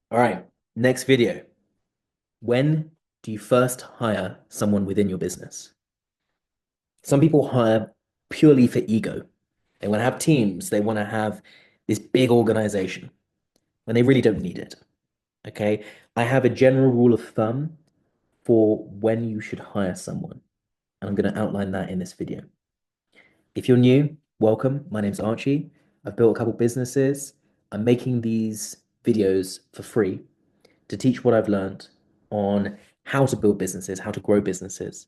All right, next video. When do you first hire someone within your business? Some people hire purely for ego. They want to have teams, they want to have this big organization when they really don't need it. Okay. I have a general rule of thumb for when you should hire someone, and I'm going to outline that in this video. If you're new, welcome. My name's Archie. I've built a couple businesses. I'm making these videos for free to teach what I've learned on how to build businesses, how to grow businesses,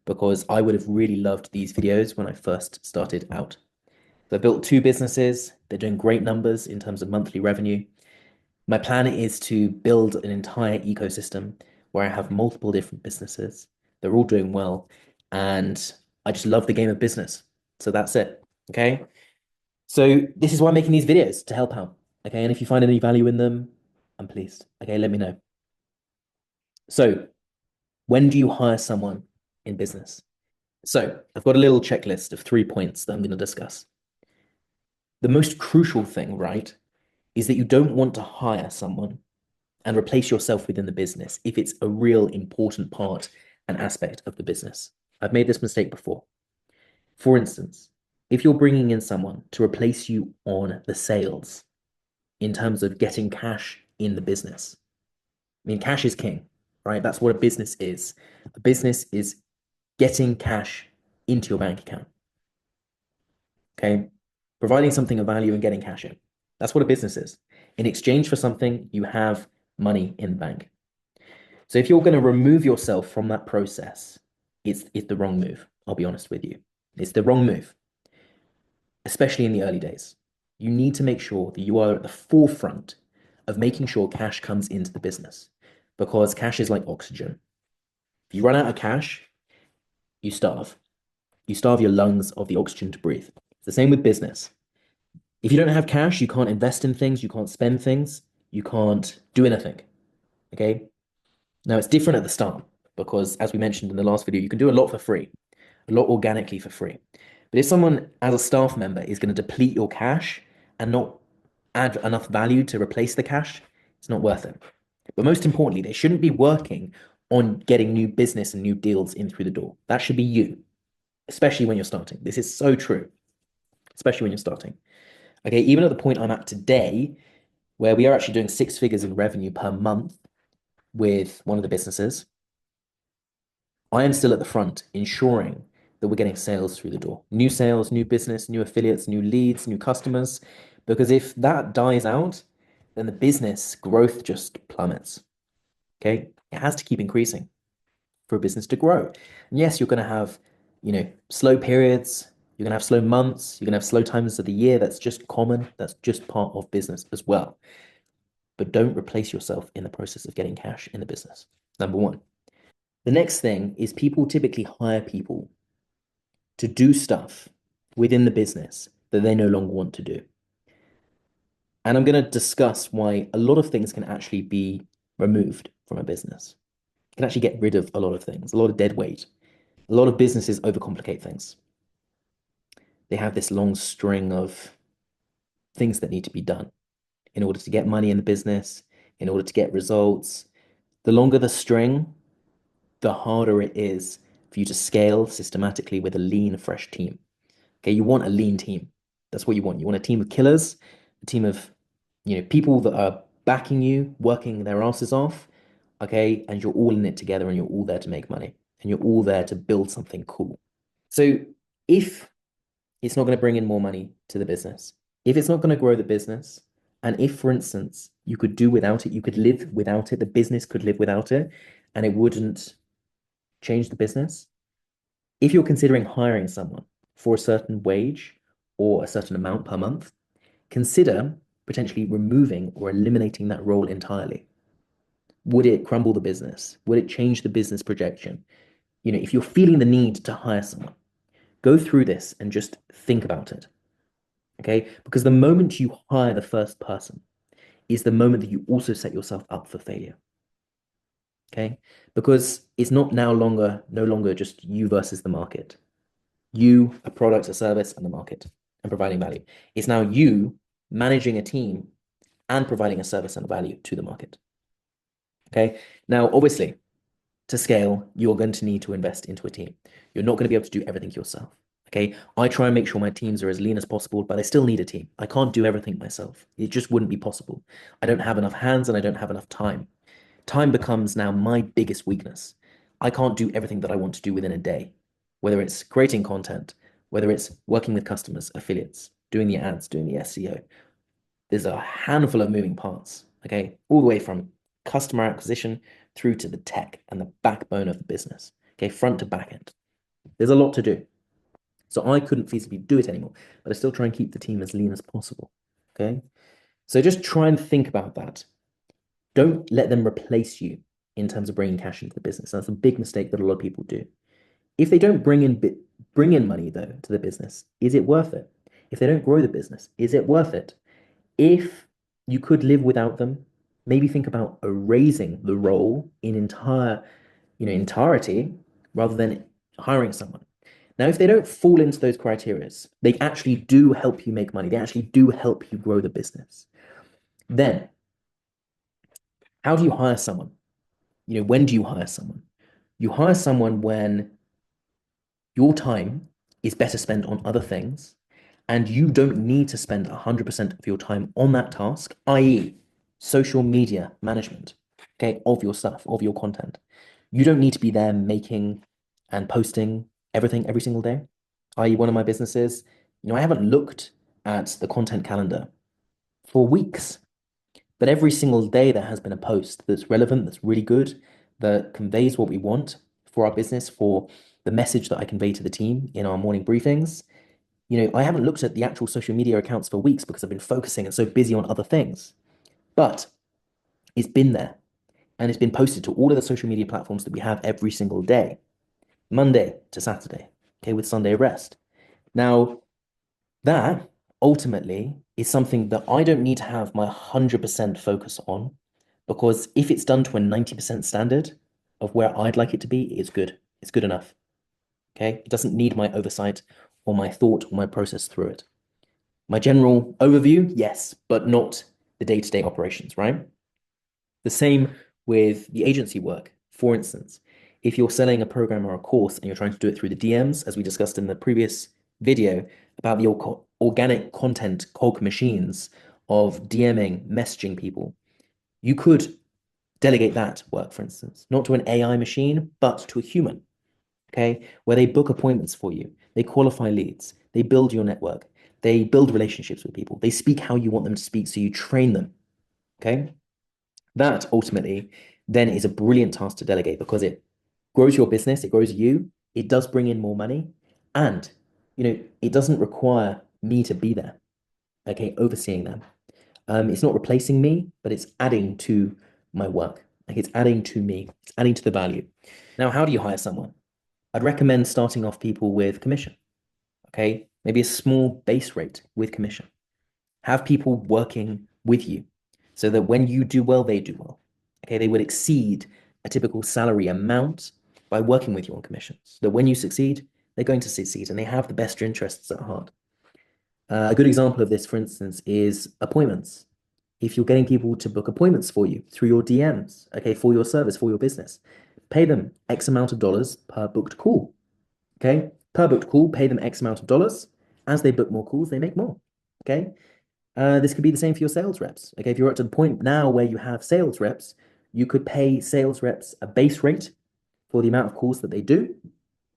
because I would have really loved these videos when I first started out. So I built two businesses. They're doing great numbers in terms of monthly revenue. My plan is to build an entire ecosystem where I have multiple different businesses. They're all doing well. And I just love the game of business. So that's it. Okay. So this is why I'm making these videos to help out. Okay. And if you find any value in them, I'm pleased. Okay. Let me know. So when do you hire someone in business? So I've got a little checklist of 3 points that I'm going to discuss. The most crucial thing, right, is that you don't want to hire someone and replace yourself within the business if it's a real important part and aspect of the business. I've made this mistake before. For instance, if you're bringing in someone to replace you on the sales in terms of getting cash in the business, I mean, cash is king, right? That's what a business is. A business is getting cash into your bank account. Okay. Providing something of value and getting cash in. That's what a business is. In exchange for something, you have money in the bank. So if you're going to remove yourself from that process, it's the wrong move. I'll be honest with you. It's the wrong move, especially in the early days. You need to make sure that you are at the forefront of making sure cash comes into the business because cash is like oxygen. If you run out of cash, you starve. You starve your lungs of the oxygen to breathe. It's the same with business. If you don't have cash, you can't invest in things, you can't spend things, you can't do anything. Okay. Now it's different at the start because, as we mentioned in the last video, you can do a lot for free, a lot organically for free. But if someone as a staff member is going to deplete your cash and not add enough value to replace the cash, it's not worth it. But most importantly, they shouldn't be working on getting new business and new deals in through the door. That should be you, especially when you're starting. This is so true, especially when you're starting. Okay, even at the point I'm at today, where we are actually doing 6 figures in revenue per month with one of the businesses, I am still at the front ensuring that we're getting sales through the door. New sales, new business, new affiliates, new leads, new customers. Because if that dies out, then the business growth just plummets. Okay. It has to keep increasing for a business to grow. And yes, you're going to have, slow periods. You're going to have slow months. You're going to have slow times of the year. That's just common. That's just part of business as well. But don't replace yourself in the process of getting cash in the business. Number one. The next thing is people typically hire people to do stuff within the business that they no longer want to do. And I'm going to discuss why a lot of things can actually be removed from a business. You can actually get rid of a lot of things, a lot of dead weight. A lot of businesses overcomplicate things. They have this long string of things that need to be done in order to get money in the business, in order to get results. The longer the string, the harder it is for you to scale systematically with a lean, fresh team. Okay, you want a lean team. That's what you want. You want a team of killers, a team of, people that are backing you, working their asses off. Okay, and you're all in it together, and you're all there to make money, and you're all there to build something cool. So if it's not going to bring in more money to the business, if it's not going to grow the business, and if, for instance, you could do without it, you could live without it, the business could live without it, and it wouldn't change the business. If you're considering hiring someone for a certain wage or a certain amount per month, consider potentially removing or eliminating that role entirely. Would it crumble the business? Would it change the business projection? If you're feeling the need to hire someone, go through this and just think about it. Okay? Because the moment you hire the first person is the moment that you also set yourself up for failure. Okay? Because it's not no longer just you versus the market. You, a product, a service, and the market, and providing value. It's now you managing a team and providing a service and value to the market. Okay. Now, obviously, to scale, you're going to need to invest into a team. You're not going to be able to do everything yourself. Okay. I try and make sure my teams are as lean as possible, but I still need a team. I can't do everything myself. It just wouldn't be possible. I don't have enough hands and I don't have enough time. Time becomes now my biggest weakness. I can't do everything that I want to do within a day, whether it's creating content, whether it's working with customers, affiliates, doing the ads, doing the SEO. There's a handful of moving parts, okay, all the way from customer acquisition through to the tech and the backbone of the business, okay, front to back end. There's a lot to do. So I couldn't feasibly do it anymore, but I still try and keep the team as lean as possible, okay? So just try and think about that. Don't let them replace you in terms of bringing cash into the business. That's a big mistake that a lot of people do. If they don't bring in money though to the business, is it worth it? If they don't grow the business, is it worth it? If you could live without them, maybe think about erasing the role in entirety rather than hiring someone. Now, if they don't fall into those criteria, they actually do help you make money. They actually do help you grow the business. Then, how do you hire someone? When do you hire someone? You hire someone when your time is better spent on other things, and you don't need to spend 100% of your time on that task, i.e., social media management, okay, of your stuff, of your content. You don't need to be there making and posting everything every single day, i.e., one of my businesses, I haven't looked at the content calendar for weeks, but every single day there has been a post that's relevant, that's really good, that conveys what we want for our business, for the message that I convey to the team in our morning briefings. I haven't looked at the actual social media accounts for weeks because I've been focusing and so busy on other things. But it's been there and it's been posted to all of the social media platforms that we have every single day, Monday to Saturday, okay, with Sunday rest. Now, that ultimately is something that I don't need to have my 100% focus on, because if it's done to a 90% standard of where I'd like it to be, it's good. It's good enough. Okay. It doesn't need my oversight or my thought or my process through it. My general overview, yes, but not the day-to-day operations, right? The same with the agency work. For instance, if you're selling a program or a course and you're trying to do it through the DMs, as we discussed in the previous video about the organic content cog machines of DMing, messaging people, you could delegate that work, for instance, not to an AI machine, but to a human, okay, where they book appointments for you, they qualify leads, they build your network, they build relationships with people, they speak how you want them to speak, so you train them, okay? That ultimately then is a brilliant task to delegate because it grows your business, it grows you, it does bring in more money, and it doesn't require me to be there, okay, overseeing them. It's not replacing me, but it's adding to my work. Like, it's adding to me, it's adding to the value. Now, how do you hire someone? I'd recommend starting off people with commission, okay? Maybe a small base rate with commission. Have people working with you so that when you do well, they do well. Okay, they would exceed a typical salary amount by working with you on commissions. So that when you succeed, they're going to succeed and they have the best interests at heart. A good example of this, for instance, is appointments. If you're getting people to book appointments for you through your DMs, okay, for your service, for your business, pay them X amount of dollars per booked call. Okay, per booked call, pay them X amount of dollars. As they book more calls, they make more. Okay, this could be the same for your sales reps. Okay, if you're up to the point now where you have sales reps, you could pay sales reps a base rate for the amount of calls that they do,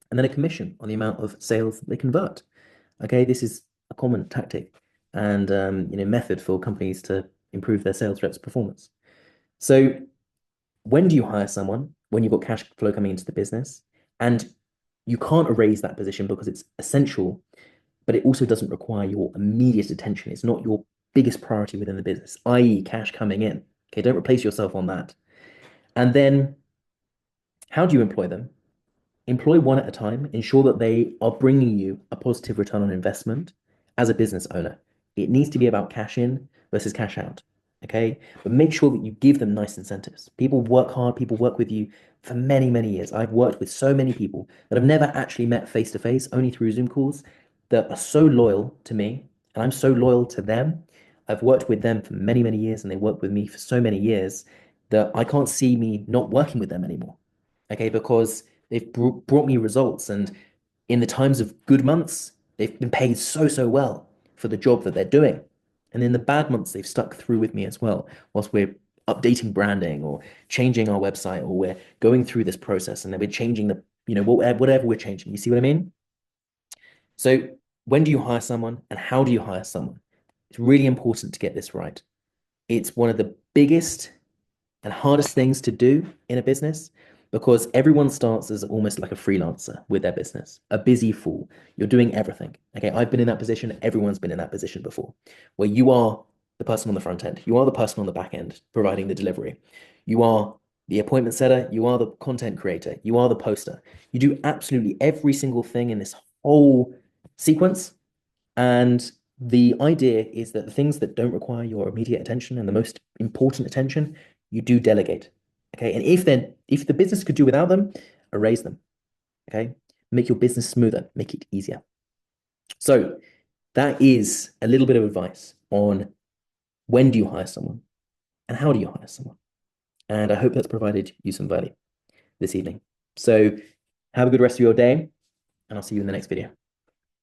and then a commission on the amount of sales that they convert. Okay, this is a common tactic and method for companies to improve their sales reps' performance. So, when do you hire someone? When you've got cash flow coming into the business, and you can't erase that position because it's essential, but it also doesn't require your immediate attention. It's not your biggest priority within the business, i.e., cash coming in. Okay, don't replace yourself on that. And then, how do you employ them? Employ one at a time. Ensure that they are bringing you a positive return on investment as a business owner. It needs to be about cash in versus cash out. Okay. But make sure that you give them nice incentives. People work hard, people work with you for many, many years. I've worked with so many people that I've never actually met face to face, only through Zoom calls, that are so loyal to me, and I'm so loyal to them. I've worked with them for many, many years, and they worked with me for so many years that I can't see me not working with them anymore. Okay, because they've brought me results, and in the times of good months, they've been paid so, so well for the job that they're doing. And in the bad months, they've stuck through with me as well, whilst we're updating branding or changing our website, or we're going through this process and then we're changing the, whatever we're changing. You see what I mean? So when do you hire someone and how do you hire someone? It's really important to get this right. It's one of the biggest and hardest things to do in a business, because everyone starts as almost like a freelancer with their business, a busy fool. You're doing everything. Okay, I've been in that position. Everyone's been in that position before, where you are the person on the front end, you are the person on the back end providing the delivery, you are the appointment setter, you are the content creator, you are the poster. You do absolutely every single thing in this whole sequence. And the idea is that the things that don't require your immediate attention and the most important attention, you do delegate. Okay. And if the business could do without them, erase them. Okay. Make your business smoother, make it easier. So that is a little bit of advice on when do you hire someone and how do you hire someone. And I hope that's provided you some value this evening. So have a good rest of your day, and I'll see you in the next video.